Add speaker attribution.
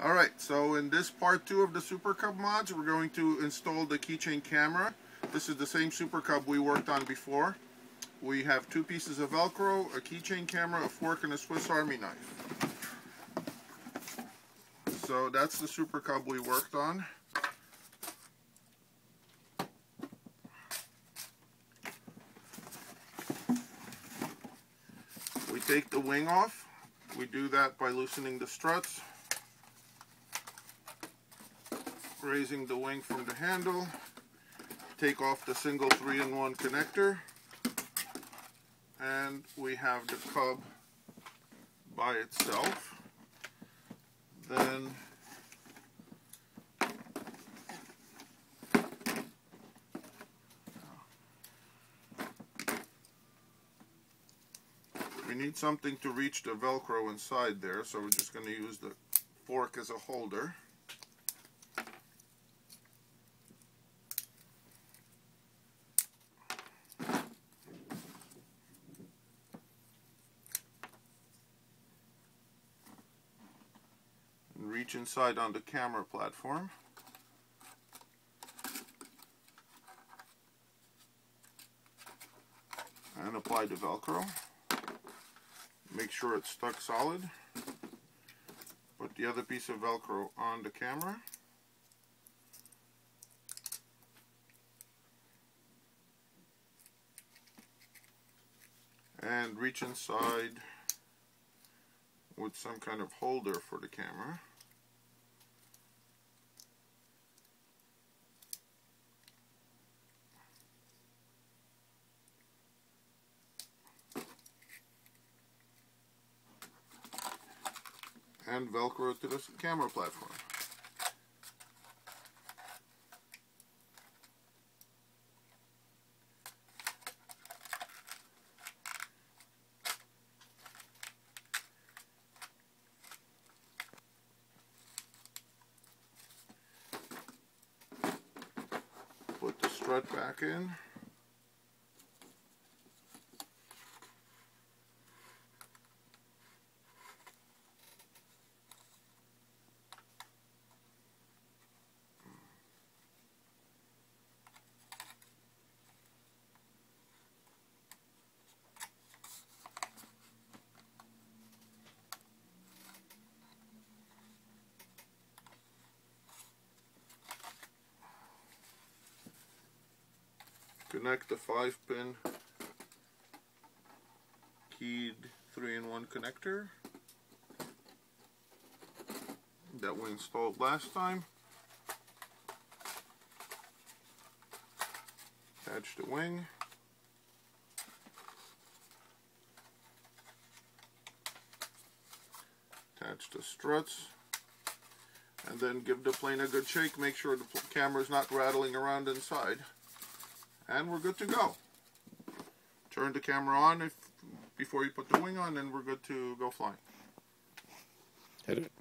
Speaker 1: Alright, so in this part 2 of the SuperCub mods, we're going to install the Keychain camera. This is the same SuperCub we worked on before. We have 2 pieces of Velcro, a Keychain camera, a fork, and a Swiss Army knife. So that's the SuperCub we worked on. We take the wing off. We do that by loosening the struts, raising the wing from the handle, take off the single 3-in-1 connector, and we have the Cub by itself. Then we need something to reach the Velcro inside there, so we're just going to use the fork as a holder. And reach inside on the camera platform. And apply the Velcro. Make sure it's stuck solid. Put the other piece of Velcro on the camera. And reach inside with some kind of holder for the camera. And Velcro to the camera platform. Put the strut back in. Connect the 5-pin keyed 3-in-1 connector that we installed last time. Attach the wing. Attach the struts. And then give the plane a good shake. Make sure the camera is not rattling around inside. And we're good to go. Turn the camera on before you put the wing on, and we're good to go flying.
Speaker 2: Hit it.